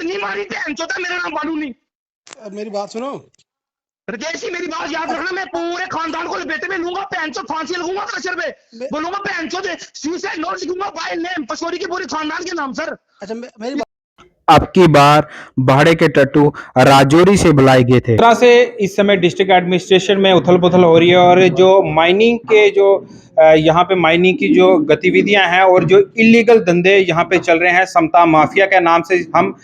नहीं मारी बहन चोदा, मेरा नाम बालू नहीं। मेरी बात सुनो राजेश जी, मेरी बात याद रखना, मैं पूरे खानदान को लपेटे में लूंगा, बहन चोद फांसी लगूंगा सर पे, बोलूंगा बहन चोद सुसाइड नोट लिखूंगा बाय नेम पसोरी के पूरे खानदान के नाम सर। अच्छा मेरी अब की बार भाड़े के टट्टू राजौरी से बुलाए गए थे। इस तरह से इस समय डिस्ट्रिक्ट एडमिनिस्ट्रेशन में उथल पुथल हो रही है और जो माइनिंग के जो यहाँ पे माइनिंग की जो गतिविधियां हैं और जो इलीगल धंधे यहाँ पे चल रहे हैं, समता माफिया के नाम से हम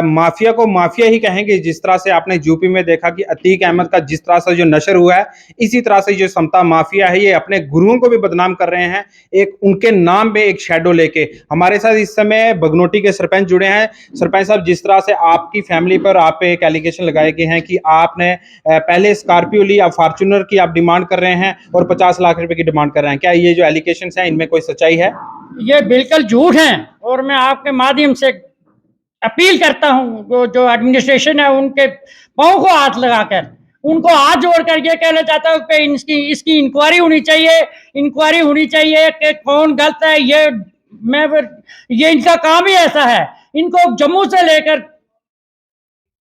माफिया को माफिया ही कहेंगे। जिस तरह से आपने यूपी में देखा कि अतीक अहमद का जिस तरह से जो नशर हुआ है, इसी तरह से जो समता माफिया है ये अपने गुरुओं को भी बदनाम कर रहे हैं, एक उनके नाम पे एक शैडो लेके। हमारे साथ इस समय बगनोटी के सरपंच जुड़े हैं। सरपंच साहब, जिस तरह से आपकी फैमिली पर आप पे एक एलिगेशन लगाए गए हैं कि आपने पहले स्कॉर्पियो ली, अब फॉर्च्यूनर की आप डिमांड कर रहे हैं और 50 लाख रुपए की डिमांड कर रहे हैं, क्या ये जो एलिगेशन है इनमें कोई सच्चाई है? ये बिल्कुल झूठ है और मैं आपके माध्यम से अपील करता हूं जो एडमिनिस्ट्रेशन है उनके पांव को हाथ लगाकर, उनको हाथ जोड़कर ये कहना चाहता हूं कि इसकी इंक्वायरी होनी चाहिए कि कौन गलत है। ये इनका काम ही ऐसा है। इनको जम्मू से लेकर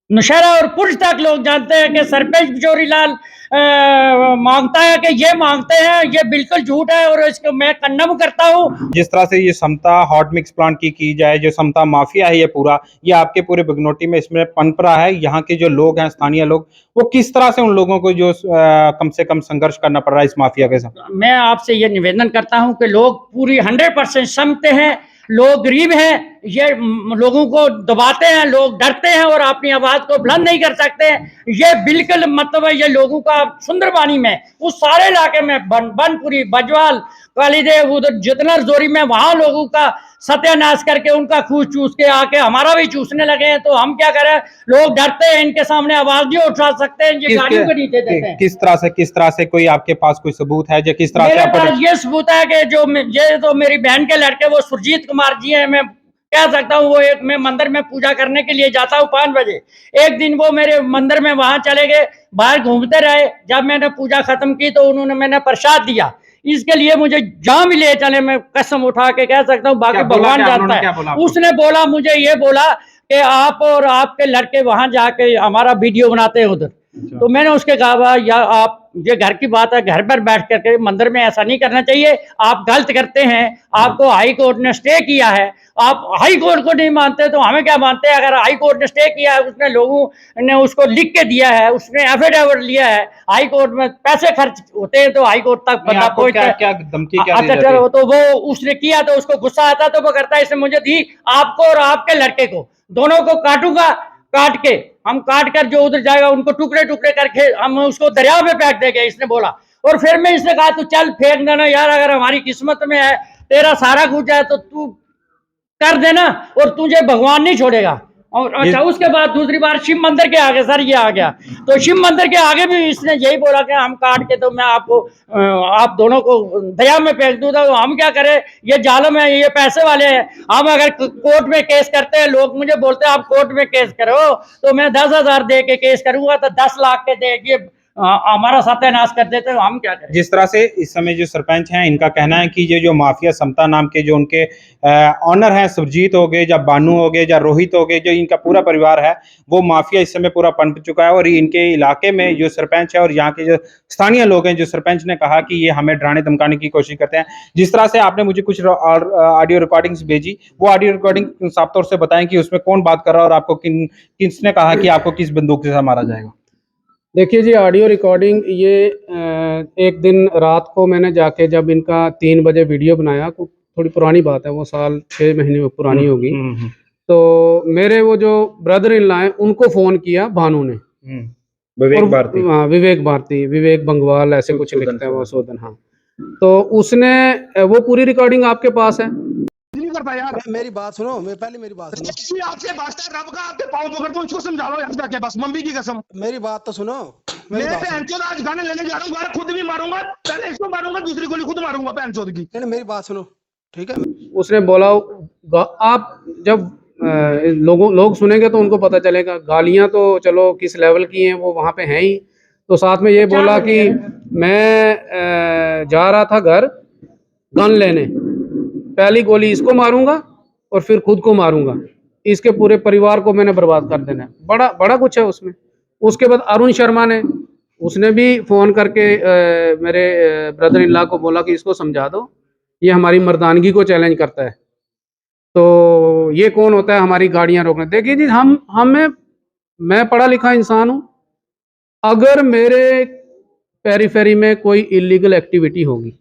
नौशहरा और पुंछ तक लोग जानते हैं कि सरपंच बिजोरी लाल मांगता है कि ये मांगते हैं। ये बिल्कुल झूठ है और इसको मैं कंडम करता हूँ। जिस तरह से ये समता हॉट मिक्स प्लांट की जाए, जो समता माफिया है ये आपके पूरे बगनोटी में इसमें पनपरा है। यहाँ के जो लोग हैं, स्थानीय लोग, वो किस तरह से उन लोगों को जो कम से कम संघर्ष करना पड़ रहा है इस माफिया के साथ? मैं आपसे ये निवेदन करता हूँ कि लोग पूरी 100% सहमत हैं। लोग गरीब हैं, ये लोगों को दबाते हैं, लोग डरते हैं और अपनी आवाज को बुलंद नहीं कर सकते। ये बिल्कुल मतलब है, ये लोगों का सुंदरबानी में उस सारे इलाके में बनपुरी, बजवाल, कालीदेव, उधर जितना जोरी में वहां लोगों का सत्यानाश करके उनका खून चूस के आके हमारा भी चूसने लगे हैं। तो हम क्या करें? लोग डरते हैं, इनके सामने आवाज नहीं उठा सकते हैं, ये गाड़ियों के नीचे देते हैं। किस तरह से कोई आपके पास कोई सबूत है जो किस तरह से? मेरे पास ये सबूत है कि ये तो मेरी बहन के लड़के वो सुरजीत कुमार जी है। मैं कह सकता हूँ मैं मंदिर में पूजा करने के लिए जाता हूँ 5 बजे। एक दिन वो मेरे मंदिर में वहां चले गए, बाहर घूमते रहे। जब मैंने पूजा खत्म की तो उन्होंने मैंने प्रसाद दिया। इसके लिए मुझे जहां भी ले चले, मैं कसम उठा के कह सकता हूँ, बाकी भगवान जानता है। उसने बोला, मुझे ये बोला कि आप और आपके लड़के वहां जाके हमारा वीडियो बनाते हैं उधर। तो मैंने उसके कहा, या आप, ये घर की बात है, घर पर बैठ करके मंदिर में ऐसा नहीं करना चाहिए। आप गलत करते हैं। आपको हाई कोर्ट ने स्टे किया है, आप हाई कोर्ट को नहीं मानते तो हमें क्या मानते हैं? अगर हाई कोर्ट ने स्टे किया है, उसने लोगों ने उसको लिख के दिया है, उसने एफिडेविट लिया है, हाई कोर्ट में पैसे खर्च होते हैं तो हाई कोर्ट तक बता क्या धमकी क्या? अच्छा चलो, तो वो उसने किया तो उसको गुस्सा आता तो वो करता है। इसने मुझे दी, आपको और आपके लड़के को दोनों को काटूंगा, काट के हम काट कर जो उधर जाएगा उनको टुकड़े टुकड़े करके हम उसको दरिया में फेंक देंगे, इसने बोला। और फिर मैं इसने कहा, तू चल फेंक देना यार, अगर हमारी किस्मत में है तेरा सारा कुछ है तो तू कर देना और तुझे भगवान नहीं छोड़ेगा। और अच्छा, उसके बाद दूसरी बार शिव मंदिर के आगे सर ये आ गया, तो शिव मंदिर के आगे भी इसने यही बोला कि हम काट के तो मैं आपको आप दोनों को दरिया में फेंक दूँ। तो हम क्या करें? ये जालिम है, ये पैसे वाले हैं। हम अगर कोर्ट में केस करते हैं, लोग मुझे बोलते हैं आप कोर्ट में केस करो, तो मैं 10,000 दे के केस करूंगा तो 10 लाख के दे हमारा सत्यानाश कर देते हैं। हम क्या करें? जिस तरह से इस समय जो सरपंच हैं, इनका कहना है कि ये जो माफिया समता नाम के जो उनके ऑनर हैं, सुरजीत हो गए या बानू हो गए या रोहित हो गए, जो इनका पूरा परिवार है, वो माफिया इस समय पूरा पनप चुका है। और इनके इलाके में जो सरपंच है और यहाँ के जो स्थानीय लोग हैं, जो सरपंच ने कहा कि ये हमें डराने धमकाने की कोशिश करते हैं। जिस तरह से आपने मुझे कुछ ऑडियो रिकॉर्डिंग्स भेजी, वो ऑडियो रिकॉर्डिंग साफ तौर से बताएं कि उसमें कौन बात कर रहा है और आपको किसने कहा कि आपको किस बंदूक से मारा जाएगा? देखिए जी, ऑडियो रिकॉर्डिंग ये एक दिन रात को मैंने जाके जब इनका 3 बजे वीडियो बनाया, थोड़ी पुरानी बात है, वो साल 6 महीने पुरानी होगी। तो मेरे वो जो ब्रदर इन लॉ हैं उनको फोन किया भानु ने, विवेक भारती, हाँ विवेक भारती, विवेक बंगवाल ऐसे कुछ लिखते हैं वो, सोदन, हाँ। तो उसने वो पूरी रिकॉर्डिंग आपके पास है? करता यार, मेरी बात सुनो, मेरी बात सुनो। आपसे वास्ता रब का, आपके पाँव पकड़ दो, उसको समझा लो यार जाके, बस मम्मी की कसम। मेरी बात तो सुनो। मैं बहनचोद आज गाने लेने जा रहा हूँ, खुद भी मारूंगा, पहले इसको मारूंगा, दूसरी गोली खुद मारूंगा बहनचोद की। नहीं, मेरी बात सुनो, ठीक है? उसने बोला, आप जब लोग सुनेंगे तो उनको पता चलेगा। गालियां तो चलो किस लेवल की हैं वो वहां पे हैं ही। तो साथ में ये बोला कि मैं जा रहा था घर गन लेने, पहली गोली इसको मारूंगा और फिर खुद को मारूंगा। इसके पूरे परिवार को मैंने बर्बाद कर देना है। बड़ा बड़ा कुछ है उसमें। उसके बाद अरुण शर्मा ने, उसने भी फ़ोन करके मेरे ब्रदर इन लॉ को बोला कि इसको समझा दो, ये हमारी मर्दानगी को चैलेंज करता है, तो ये कौन होता है हमारी गाड़ियां रोकने। देखिए जी, मैं पढ़ा लिखा इंसान हूँ। अगर मेरे पेरीफेरी में कोई इलीगल एक्टिविटी होगी,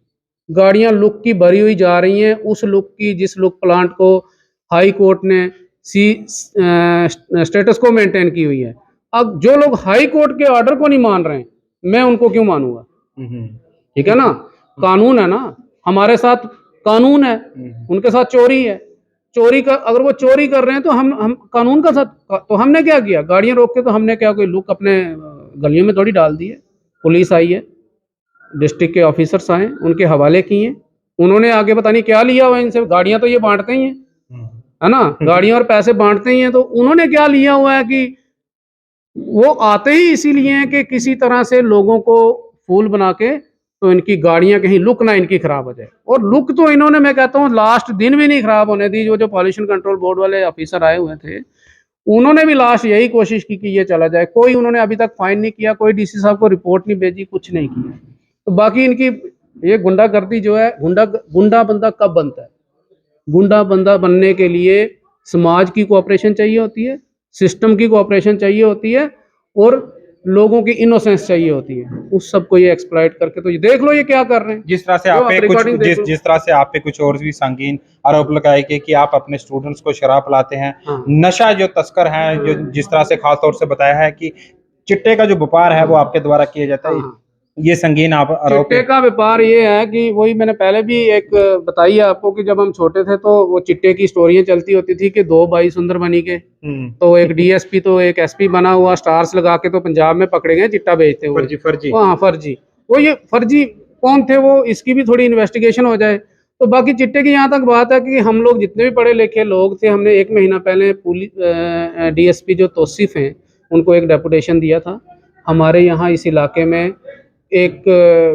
गाड़ियां लुक की भरी हुई जा रही हैं, उस लुक की, जिस लुक प्लांट को हाई कोर्ट ने स्टेटस को मेंटेन की हुई है, अब जो लोग हाई कोर्ट के ऑर्डर को नहीं मान रहे हैं, मैं उनको क्यों मानूंगा? ठीक है ना, कानून है ना, हमारे साथ कानून है, उनके साथ चोरी है। चोरी का, अगर वो चोरी कर रहे हैं तो हम कानून का साथ, तो हमने क्या किया? गाड़ियां रोक के तो हमने क्या कोई लुक अपने गलियों में थोड़ी डाल दी है। पुलिस आई है, डिस्ट्रिक्ट के ऑफिसर्स आए, उनके हवाले किए, उन्होंने आगे पता नहीं क्या लिया हुआ है इनसे। गाड़ियां तो ये बांटते ही हैं, है ना, गाड़ियां और पैसे बांटते ही हैं, तो उन्होंने क्या लिया हुआ है कि वो आते ही इसीलिए हैं कि किसी तरह से लोगों को फूल बना के तो इनकी गाड़ियां कहीं लुक ना इनकी खराब हो जाए। और लुक तो इन्होंने, मैं कहता हूँ, लास्ट दिन भी नहीं खराब होने दी। जो पॉल्यूशन कंट्रोल बोर्ड वाले ऑफिसर आए हुए थे, उन्होंने भी लास्ट यही कोशिश की कि ये चला जाए। कोई उन्होंने अभी तक फाइन नहीं किया, कोई डीसी साहब को रिपोर्ट नहीं भेजी, कुछ नहीं किया। तो बाकी इनकी ये गुंडागर्दी जो है, गुंडा बंदा कब बनता है? गुंडा बंदा बनने के लिए समाज की कोऑपरेशन चाहिए होती है, सिस्टम की कोऑपरेशन चाहिए होती है, और लोगों की इनोसेंस चाहिए होती है। उस सबको ये एक्सप्लॉइट करके, तो ये देख लो ये क्या कर रहे हैं। जिस तरह से आप पे कुछ जिस तरह से आप पे कुछ और भी संगीन आरोप लगाए गए कि आप अपने स्टूडेंट्स को शराब पिलाते हैं, हाँ। नशा जो तस्कर हैं, जो जिस तरह से खास तौर से बताया है कि चिट्टे का जो व्यापार है वो आपके द्वारा किया जाता है, हाँ। ये संगीन आप आरोप चिट्टे का व्यापार ये है कि वही मैंने पहले भी एक बताई है आपको कि जब हम छोटे थे तो वो चिट्टे की स्टोरियां चलती होती थी कि दो भाई सुंदरबनी के, तो एक डीएसपी तो एक एसपी बना हुआ, स्टार्स लगा के तो पंजाब में पकड़े गए चिट्टा बेचते हुए। फर्जी हाँ, फर्जी। वो ये फर्जी कौन थे, वो इसकी भी थोड़ी इन्वेस्टिगेशन हो जाए। तो बाकी चिट्टे की यहाँ तक बात है कि हम लोग जितने भी पढ़े लिखे लोग थे, हमने 1 महीना पहले पुलिस डीएसपी जो तौसीफ हैं, उनको एक डेपुटेशन दिया था। हमारे यहाँ इस इलाके में एक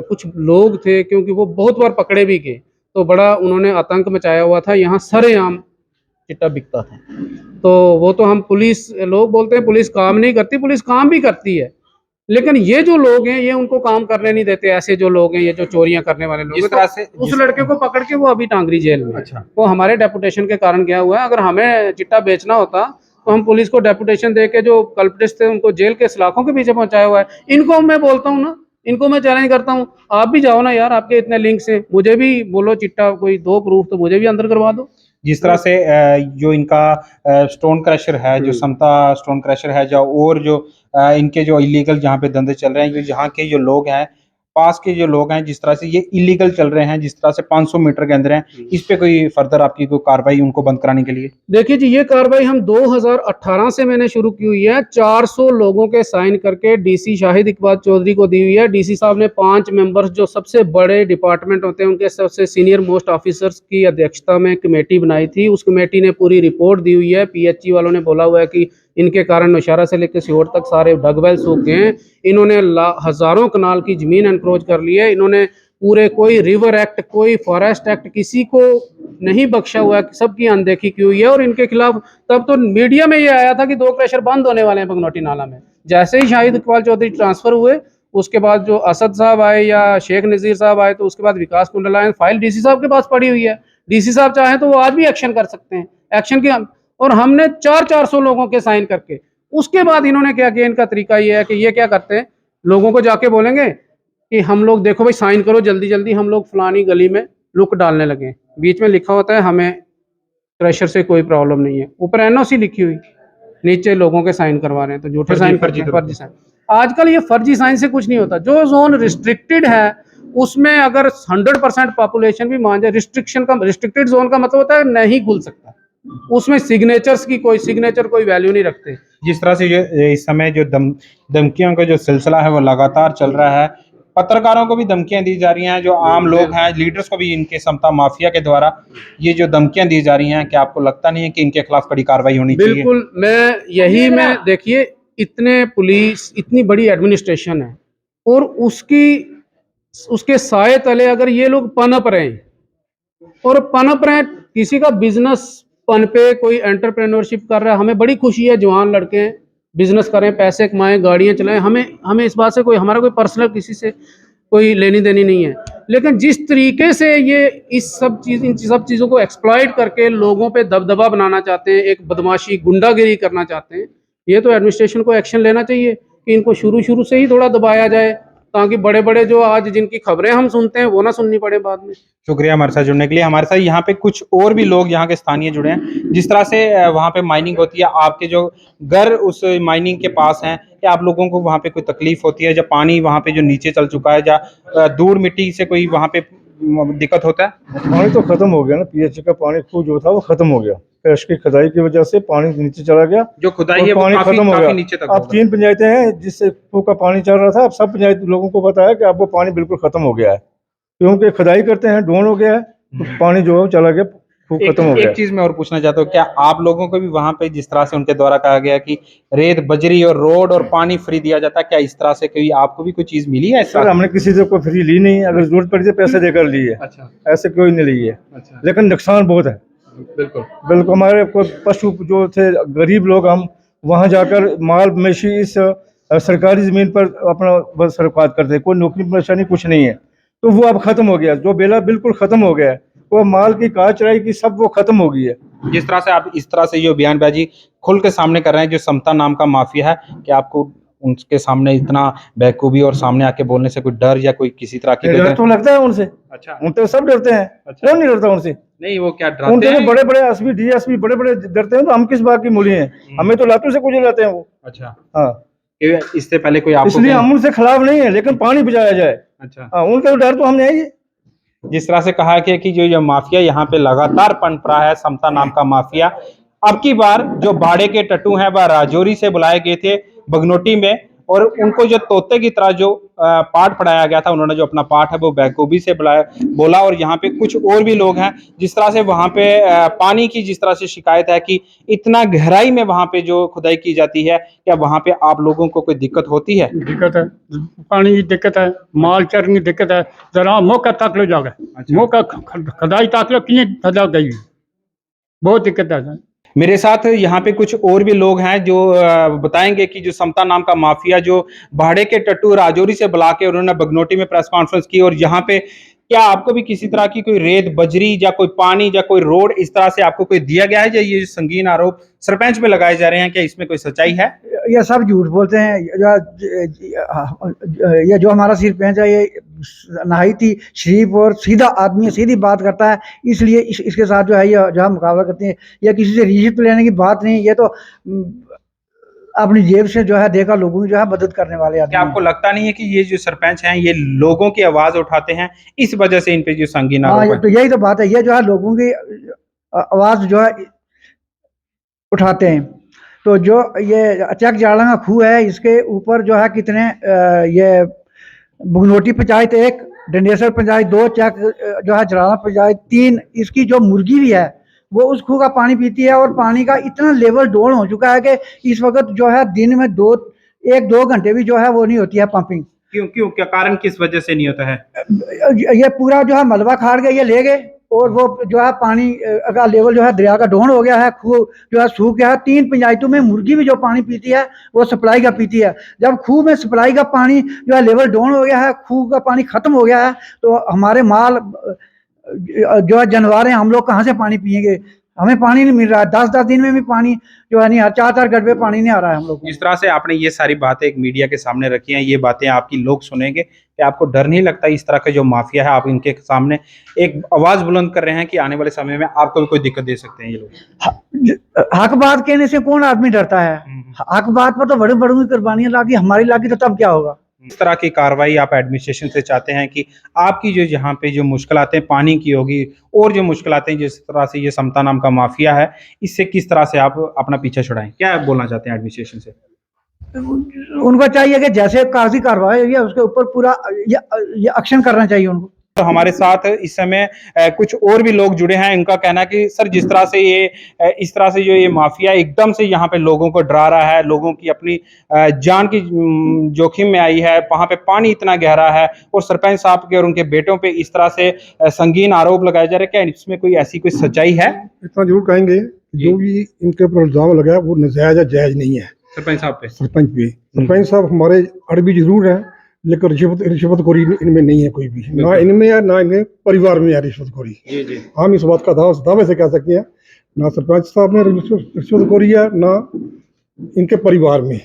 कुछ लोग थे, क्योंकि वो बहुत बार पकड़े भी गए, तो बड़ा उन्होंने आतंक मचाया हुआ था। यहाँ सरेआम चिट्टा बिकता था। तो वो तो हम पुलिस, लोग बोलते हैं पुलिस काम नहीं करती, पुलिस काम भी करती है, लेकिन ये जो लोग हैं ये उनको काम करने नहीं देते। ऐसे जो लोग हैं, ये जो चोरियां करने वाले लोग, जिस तरह से उस लड़के को पकड़ के वो अभी टांगरी जेल में। अच्छा। वो हमारे डेपुटेशन के कारण क्या हुआ है, अगर हमें चिट्टा बेचना होता तो हम पुलिस को डेपुटेशन दे के जो कल्प्रिट्स थे उनको जेल के सलाखों के पीछे पहुंचाया हुआ है। इनको मैं बोलता हूँ ना, इनको मैं चैलेंज करता हूँ, आप भी जाओ ना यार, आपके इतने लिंक्स हैं, मुझे भी बोलो चिट्टा कोई दो प्रूफ तो मुझे भी अंदर करवा दो। जिस तरह से जो इनका स्टोन क्रशर है, जो समता स्टोन क्रशर है, जो और जो इनके जो इलीगल जहाँ पे धंधे चल रहे हैं, जो यहाँ के जो लोग हैं, पास के जो लोग हैं, जिस तरह से ये इलीगल चल रहे हैं, जिस तरह से 500 मीटर के अंदर हैं, इस पे कोई फर्दर आपकी कोई कार्रवाई उनको बंद कराने के लिए? देखिए जी, ये कार्रवाई हम 2018 से मैंने शुरू की हुई है। 400 लोगों के साइन करके डीसी शाहिद इकबाल चौधरी को दी हुई है। डीसी साहब ने 5 मेंबर्स, जो सबसे बड़े डिपार्टमेंट होते हैं उनके सबसे सीनियर मोस्ट ऑफिसर्स की अध्यक्षता में कमेटी बनाई थी। उस कमेटी ने पूरी रिपोर्ट दी हुई है। पीएचई वालों ने बोला हुआ है कि इनके कारण नौशहरा से लेकर सिहोर तक सारे डगवेल सूख गए हैं। इन्होंने हजारों कनाल की जमीन एनक्रोच कर ली है। इन्होंने पूरे, कोई रिवर एक्ट, कोई फॉरेस्ट एक्ट, किसी को नहीं बख्शा हुआ है, सबकी अनदेखी की हुई है। और इनके खिलाफ तब तो मीडिया में ये आया था कि 2 क्रशर बंद होने वाले हैं बगनौटी नाला में। जैसे ही शाहिद इकबाल चौधरी ट्रांसफर हुए, उसके बाद जो असद साहब आए या शेख नज़ीर साहब आए, तो उसके बाद विकास कुंडल आए। फाइल डीसी साहब के पास पड़ी हुई है। डीसी साहब चाहें तो वो आज भी एक्शन कर सकते हैं, एक्शन की। और हमने 400 लोगों के साइन करके, उसके बाद इन्होंने क्या किया, इनका तरीका ये है कि ये क्या करते हैं, लोगों को जाके बोलेंगे कि हम लोग, देखो भाई साइन करो जल्दी जल्दी, हम लोग फलानी गली में लुक डालने लगे। बीच में लिखा होता है हमें क्रशर से कोई प्रॉब्लम नहीं है, ऊपर एनओसी लिखी हुई, नीचे लोगों के साइन करवा रहे हैं, तो झूठे साइन, फर्जी साइन। आजकल ये फर्जी साइन से कुछ नहीं होता। जो जोन रिस्ट्रिक्टेड है उसमें अगर 100% पॉपुलेशन भी मान जाए, रिस्ट्रिक्टेड जोन का मतलब होता है नहीं खुल सकता, उसमें सिग्नेचर्स की कोई वैल्यू नहीं रखते। जिस तरह से ये इस समय जो धमकियों का जो सिलसिला है वो लगातार चल रहा है, पत्रकारों को भी धमकियां दी जा रही हैं, जो आम लोग हैं, लीडर्स को भी इनके समता माफिया के द्वारा ये जो धमकियां दी जा रही हैं, क्या आपको लगता नहीं है कि इनके खिलाफ कड़ी कार्रवाई होनी चाहिए? बिल्कुल, मैं देखिए, इतने पुलिस, इतनी बड़ी एडमिनिस्ट्रेशन है, और उसके साए तले अगर ये लोग पनप रहे हैं, और पनप रहे हैं, किसी का बिजनेस पन पे कोई एंटरप्रेन्योरशिप कर रहा है, हमें बड़ी खुशी है। जवान लड़के बिजनेस करें, पैसे कमाएं, गाड़ियां चलाएं, हमें इस बात से कोई, हमारा कोई पर्सनल किसी से कोई लेनी देनी नहीं है। लेकिन जिस तरीके से ये इन सब चीज़ों को एक्सप्लॉइट करके लोगों पे दबदबा बनाना चाहते हैं, एक बदमाशी गुंडागिरी करना चाहते हैं, ये तो एडमिनिस्ट्रेशन को एक्शन लेना चाहिए कि इनको शुरू से ही थोड़ा दबाया जाए, ताकि बड़े बड़े जो आज जिनकी खबरें हम सुनते हैं वो ना सुननी पड़े बाद में। शुक्रिया हमारे साथ जुड़ने के लिए। हमारे साथ यहाँ पे कुछ और भी लोग यहाँ के स्थानीय जुड़े हैं। जिस तरह से वहाँ पे माइनिंग होती है, आपके जो घर उस माइनिंग के पास हैं, क्या आप लोगों को वहाँ पे कोई तकलीफ होती है? जब पानी वहाँ पे जो नीचे चल चुका है, या दूर मिट्टी से कोई वहाँ पे दिक्कत होता है? पानी तो खत्म हो गया ना, पीएचई का पानी खूह जो था वो खत्म हो गया। कैश की खुदाई की वजह से पानी नीचे चला गया, जो खुदाई है वो पानी काफी खत्म हो गया। नीचे तक अब 3 पंचायतें हैं जिससे खूह का पानी चल रहा था, अब सब पंचायत लोगों को पता है कि अब वो पानी बिल्कुल खत्म हो गया है, क्योंकि खुदाई करते हैं ढोन हो गया है, तो पानी जो है वो चला गया, खूह खत्म हो गया। एक चीज मैं और पूछना चाहता हूँ, क्या आप लोगों को भी वहाँ पे जिस तरह से उनके द्वारा कहा गया कि रेत बजरी और रोड और पानी फ्री दिया जाता है, क्या इस तरह से कोई आपको भी कोई चीज मिली है? सर हमने किसी से कोई फ्री ली नहीं, अगर जरूरत पड़ी तो पैसे देकर ली है। अच्छा, ऐसे कोई नहीं ली है। अच्छा, लेकिन नुकसान बहुत है। बिल्कुल हमारे कोई पशु जो थे, गरीब लोग, हम वहाँ जाकर माल मवेशी इस सरकारी जमीन पर अपना बस सरकार करते हैं, कोई नौकरी परेशानी कुछ नहीं है, तो वो अब खत्म हो गया। जो बेला बिल्कुल खत्म हो गया है, वो माल की काट चढ़ाई की सब वो खत्म हो गई है। जिस तरह से आप इस तरह से जो बयानबाजी खुल के सामने कर रहे हैं, जो समता नाम का माफिया है, कि आपको उनके सामने इतना बेवकूफी और सामने आके बोलने से कोई डर या कोई किसी तरह की डर तो लगता है उनसे। अच्छा, उनसे सब डरते हैं। अच्छा। कौन नहीं डरता उनसे? नहीं, वो क्या डराते उनसे हैं? बड़े बड़े एसपी डीएसपी बड़े बड़े डरते हैं, तो हम किस बात की मूली हैं? हमें तो लातों से कुछ लाते हैं वो। अच्छा, हाँ, इससे पहले कोई आपको इसलिए हम उनसे खिलाफ नहीं है, लेकिन पानी बचाया जाए। अच्छा, हाँ, उनका डर तो हमने है। जिस तरह से कहा गया कि जो ये माफिया यहाँ पे लगातार पनप रहा है, समता नाम का माफिया, अब की बार जो भाड़े के टट्टू हैं वह राजौरी से बुलाए गए थे बगनोटी में, और उनको जो तोते की तरह जो पाठ पढ़ाया गया था, उन्होंने जो अपना पाठ है वो बेखूबी से बोला। और यहाँ पे कुछ और भी लोग हैं, जिस तरह से वहाँ पे पानी की जिस तरह से शिकायत है कि इतना गहराई में वहाँ पे जो खुदाई की जाती है, क्या वहाँ पे आप लोगों को कोई दिक्कत होती है? दिक्कत है, पानी की दिक्कत है, माल चरने की दिक्कत है। जरा मौका तक लो जाकर, मौका खुदाई तक लो कितनी खुदा गई, बहुत दिक्कत है। मेरे साथ यहाँ पे कुछ और भी लोग हैं जो बताएंगे कि जो समता नाम का माफिया जो भाड़े के टट्टू राजौरी से बुला के उन्होंने बगनोटी में प्रेस कॉन्फ्रेंस की, और यहाँ पे क्या आपको भी किसी तरह की कोई रेत बजरी या कोई पानी या कोई रोड इस तरह से आपको कोई दिया गया है? या ये संगीन आरोप सरपंच पे लगाए जा रहे हैं, क्या इसमें कोई सच्चाई है? ये सब झूठ बोलते हैं। ये जो हमारा सरपंच है, ये नहायत ही शरीफ और सीधा आदमी है, सीधी बात करता है, इसलिए इसके साथ जो है ये जो हम मुकाबला करते हैं, या किसी से रिश्वत लेने की बात नहीं। ये तो अपनी जेब से जो है देकर लोगों की जो है मदद करने वाले आदमी। क्या आपको लगता नहीं है कि ये जो सरपंच हैं ये लोगों की आवाज उठाते हैं, इस वजह से इन पे जो संगीन आरोप है? तो यही तो बात है, ये जो है लोगों की आवाज जो है उठाते हैं। तो जो ये चक जाड़ा का खूह है, इसके ऊपर जो है कितने ये बगनोटी पंचायत 1, डंडेसर पंचायत 2, चक जो है जराना पंचायत 3, इसकी जो मुर्गी भी है वो उस खूह का पानी पीती है, और पानी का इतना लेवल डाउन हो चुका है कि इस वक्त जो है दिन में 1-2 घंटे भी जो है वो नहीं होती है पंपिंग। क्यों क्या कारण किस वजह से नहीं होता है? ये पूरा जो है मलबा खाड़ गए, ये ले गए, और वो जो है पानी का लेवल जो है दरिया का डाउन हो गया है, खूह जो है सूख गया है। 3 पंचायतों में मुर्गी भी जो पानी पीती है वो सप्लाई का पीती है। जब खूह में सप्लाई का पानी जो है लेवल डाउन हो गया है, खूह का पानी खत्म हो गया है, तो हमारे माल जो है जानवर हैं, हम लोग कहाँ से पानी पिएंगे? हमें पानी नहीं मिल रहा है। 10-10 दिन में भी पानी जो है नहीं, 4-4 घंटे में पानी नहीं आ रहा है हम लोग। जिस तरह से आपने ये सारी बातें एक मीडिया के सामने रखी हैं, ये बातें आपकी लोग सुनेंगे, कि आपको डर नहीं लगता इस तरह का जो माफिया है, आप इनके सामने एक आवाज बुलंद कर रहे हैं कि आने वाले समय में आपको भी कोई दिक्कत दे सकते हैं ये लोग? हक बात कहने से कौन आदमी डरता है? हक बात पर तो बड़े बड़ों की कुर्बानियां लागी, हमारी लागी तो तब क्या होगा? इस तरह की कार्रवाई आप एडमिनिस्ट्रेशन से चाहते हैं कि आपकी जो यहाँ पे जो मुश्किलातें पानी की होगी, और जो मुश्किलातें जिस तरह से ये समता नाम का माफिया है, इससे किस तरह से आप अपना पीछा छुड़ाएं? क्या आप बोलना चाहते हैं एडमिनिस्ट्रेशन से? उनको चाहिए कि जैसे कागजी कार्रवाई हुई है उसके ऊपर पूरा ये एक्शन करना चाहिए उनको। तो हमारे साथ इस समय कुछ और भी लोग जुड़े हैं। इनका कहना है कि सर जिस तरह से ये इस तरह से जो ये माफिया एकदम से यहाँ पे लोगों को डरा रहा है, लोगों की अपनी जान की जोखिम में आई है, वहाँ पे पानी इतना गहरा है, और सरपंच साहब के और उनके बेटों पे इस तरह से संगीन आरोप लगाए जा रहे हैं, क्या इसमें कोई ऐसी कोई सच्चाई है? इतना जरूर कहेंगे जो भी इनके ऊपर इल्जाम लगा है वो नजायज है, जायज नहीं है। सरपंच साहब पे सरपंच पे, सरपंच साहब हमारे अड़बी जरूर है, लेकिन रिश्वतखोरी इनमें नहीं है कोई भी, ना इनमें है ना इनके परिवार में है रिश्वतखोरी। जी जी हम इस बात का दावे से कह सकते हैं, ना सरपंच साहब में रिश्वतखोरी है ना इनके परिवार में।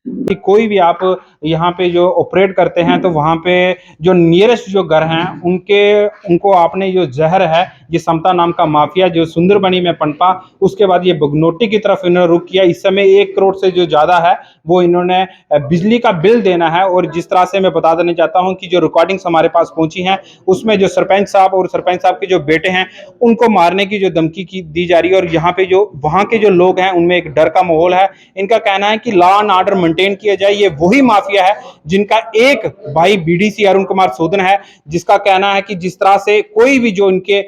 कि कोई भी आप यहाँ पे जो ऑपरेट करते हैं तो वहाँ पे जो नियरेस्ट जो घर हैं उनको आपने जो जहर है, ये समता नाम का माफिया जो सुंदरबनी में पनपा, उसके बाद ये बगनोटी की तरफ इन्होंने रुख किया। इस समय 1 करोड़ से जो ज़्यादा है वो इन्होंने बिजली का बिल देना है। और जिस तरह से मैं बता देना चाहता हूँ कि जो रिकॉर्डिंग्स हमारे पास पहुँची हैं उसमें जो सरपंच साहब और सरपंच साहब के जो बेटे हैं उनको मारने की जो धमकी की दी जा रही है। और यहाँ पे जो वहाँ के जो लोग हैं उनमें एक डर का माहौल है। इनका कहना है कि लॉ एंड ऑर्डर मेंटेन किया जाए। ये वही माफिया है जिनका एक भाई बीडीसी अरुण कुमार सूदन है, जिसका कहना है कि जिस तरह से कोई भी जो इनके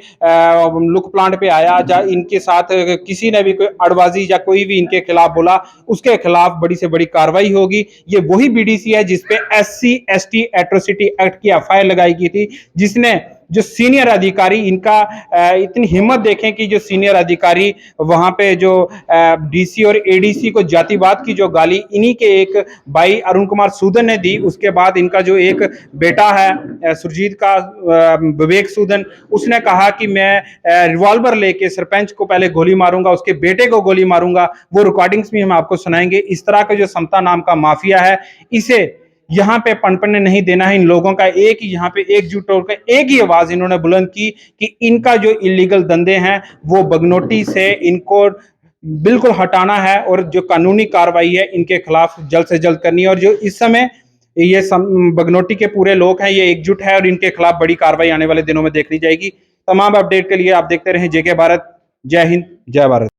लुक प्लांट पे आया या इनके साथ किसी ने भी कोई अड़बाजी या कोई भी इनके खिलाफ बोला, उसके खिलाफ बड़ी से बड़ी कार्रवाई होगी। ये वही बीडीसी है जिसपे SC/ST एट्रोसिटी एक्ट की FIR लगाई गई थी, जिसने जो सीनियर अधिकारी इनका इतनी हिम्मत देखें कि जो सीनियर अधिकारी वहां पे जो DC और ADC को जातिवाद की जो गाली इन्हीं के एक भाई अरुण कुमार सूदन ने दी। उसके बाद इनका जो एक बेटा है सुरजीत का विवेक सूदन, उसने कहा कि मैं रिवॉल्वर लेके सरपंच को पहले गोली मारूंगा, उसके बेटे को गोली मारूंगा। वो रिकॉर्डिंग्स भी हम आपको सुनाएंगे। इस तरह का जो समता नाम का माफिया है, इसे यहाँ पे पनपने नहीं देना है। इन लोगों का एक ही यहाँ पे एकजुट होकर एक ही आवाज इन्होंने बुलंद की कि इनका जो इलीगल धंधे हैं वो बगनोटी से इनको बिल्कुल हटाना है और जो कानूनी कार्रवाई है इनके खिलाफ जल्द से जल्द करनी है। और जो इस समय ये बगनोटी के पूरे लोग हैं ये एकजुट है और इनके खिलाफ बड़ी कार्रवाई आने वाले दिनों में देखनी जाएगी। तमाम अपडेट के लिए आप देखते रहें JK भारत। जय हिंद, जय भारत।